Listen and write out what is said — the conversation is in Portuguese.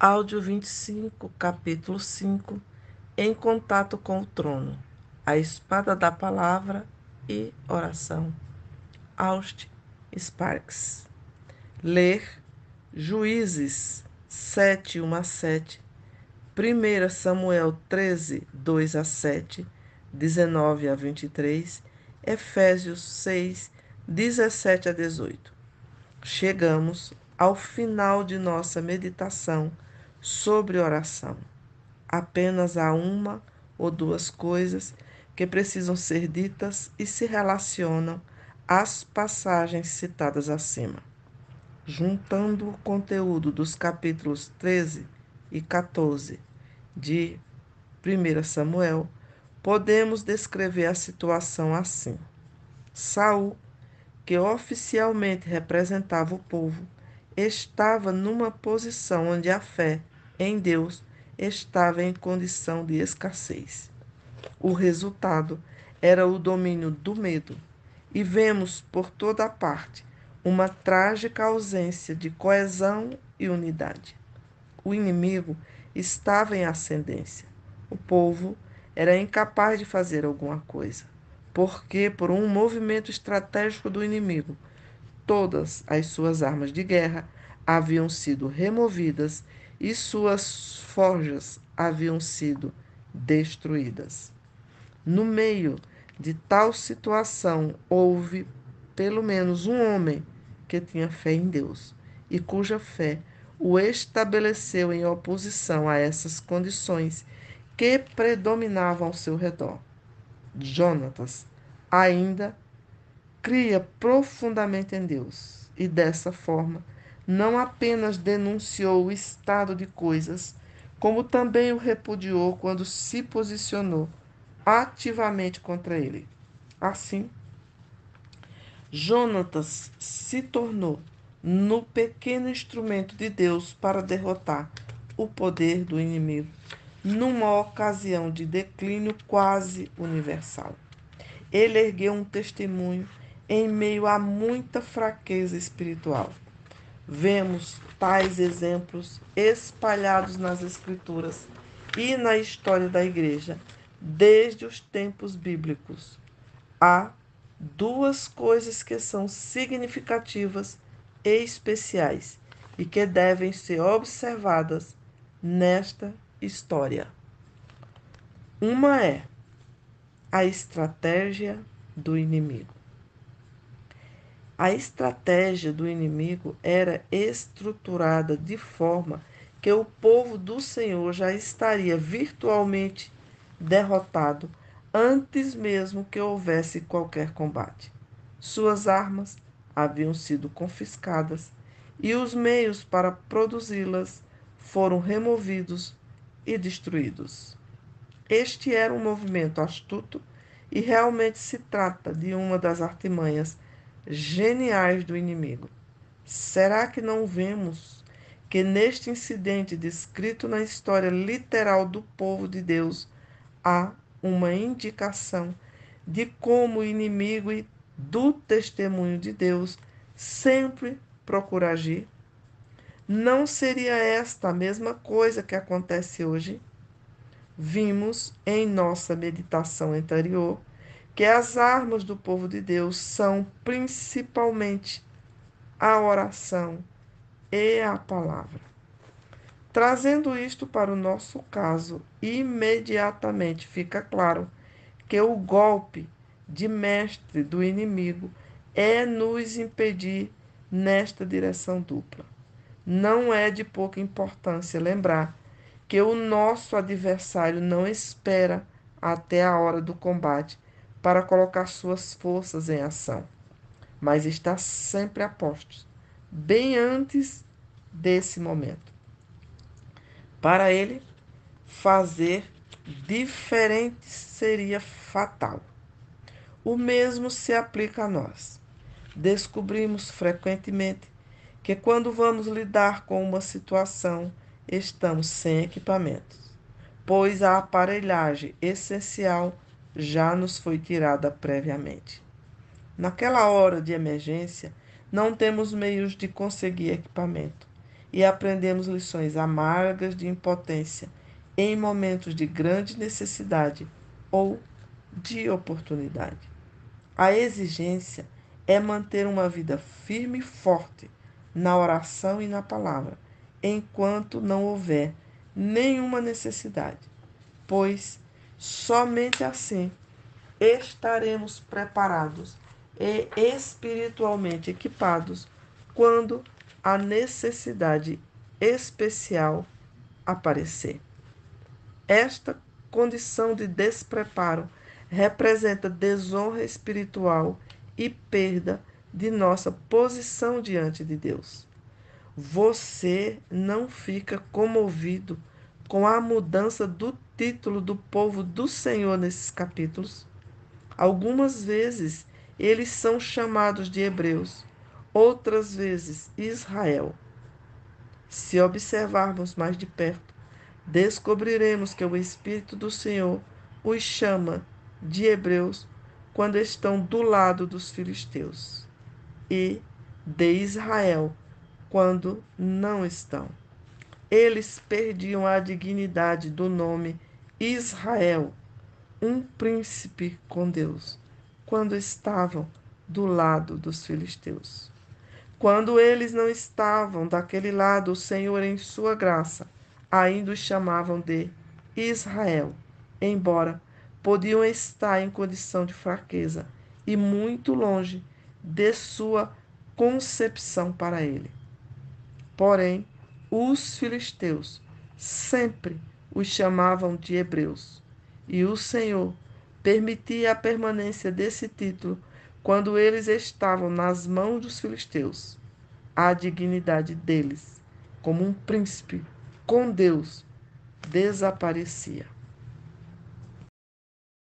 Áudio 25, capítulo 5. Em contato com o trono. A espada da palavra e oração. Austin Sparks. Ler Juízes 7, 1 a 7. 1 Samuel 13, 2 a 7. 19 a 23. Efésios 6, 17 a 18. Chegamos ao final de nossa meditação sobre oração. Apenas há uma ou duas coisas que precisam ser ditas e se relacionam às passagens citadas acima. Juntando o conteúdo dos capítulos 13 e 14 de 1 Samuel, podemos descrever a situação assim. Saul, que oficialmente representava o povo, estava numa posição onde a fé em Deus estava em condição de escassez. O resultado era o domínio do medo, e vemos por toda parte uma trágica ausência de coesão e unidade. O inimigo estava em ascendência. O povo era incapaz de fazer alguma coisa, porque, por um movimento estratégico do inimigo, todas as suas armas de guerra haviam sido removidas e suas forjas haviam sido destruídas. No meio de tal situação, houve pelo menos um homem que tinha fé em Deus e cuja fé o estabeleceu em oposição a essas condições que predominavam ao seu redor. Jonatas ainda cria profundamente em Deus e, dessa forma, não apenas denunciou o estado de coisas, como também o repudiou quando se posicionou ativamente contra ele. Assim, Jonatas se tornou no pequeno instrumento de Deus para derrotar o poder do inimigo, numa ocasião de declínio quase universal. Ele ergueu um testemunho em meio a muita fraqueza espiritual. Vemos tais exemplos espalhados nas Escrituras e na história da Igreja, desde os tempos bíblicos. Há duas coisas que são significativas e especiais e que devem ser observadas nesta história. Uma é a estratégia do inimigo. A estratégia do inimigo era estruturada de forma que o povo do Senhor já estaria virtualmente derrotado antes mesmo que houvesse qualquer combate. Suas armas haviam sido confiscadas e os meios para produzi-las foram removidos e destruídos. Este era um movimento astuto e realmente se trata de uma das artimanhas geniais do inimigo. Será que não vemos que neste incidente descrito na história literal do povo de Deus há uma indicação de como o inimigo do testemunho de Deus sempre procura agir? Não seria esta a mesma coisa que acontece hoje? Vimos em nossa meditação anterior que as armas do povo de Deus são principalmente a oração e a palavra. Trazendo isto para o nosso caso, imediatamente fica claro que o golpe de mestre do inimigo é nos impedir nesta direção dupla. Não é de pouca importância lembrar que o nosso adversário não espera até a hora do combate para colocar suas forças em ação, mas está sempre a postos, bem antes desse momento. Para ele, fazer diferente seria fatal. O mesmo se aplica a nós. Descobrimos frequentemente que quando vamos lidar com uma situação, estamos sem equipamentos, pois a aparelhagem essencial já nos foi tirada previamente. Naquela hora de emergência, não temos meios de conseguir equipamento e aprendemos lições amargas de impotência em momentos de grande necessidade ou de oportunidade. A exigência é manter uma vida firme e forte na oração e na palavra, enquanto não houver nenhuma necessidade, pois somente assim estaremos preparados e espiritualmente equipados quando a necessidade especial aparecer. Esta condição de despreparo representa desonra espiritual e perda de nossa posição diante de Deus. Você não fica comovido com a mudança do título do povo do Senhor nesses capítulos? Algumas vezes eles são chamados de hebreus, outras vezes Israel. Se observarmos mais de perto, descobriremos que o Espírito do Senhor os chama de hebreus quando estão do lado dos filisteus, e de Israel quando não estão. Eles perdiam a dignidade do nome Israel, um príncipe com Deus, quando estavam do lado dos filisteus. Quando eles não estavam daquele lado, o Senhor, em sua graça, ainda os chamavam de Israel, embora podiam estar em condição de fraqueza e muito longe de sua concepção para ele. Porém, os filisteus sempre os chamavam de hebreus, e o Senhor permitia a permanência desse título quando eles estavam nas mãos dos filisteus. A dignidade deles, como um príncipe com Deus, desaparecia.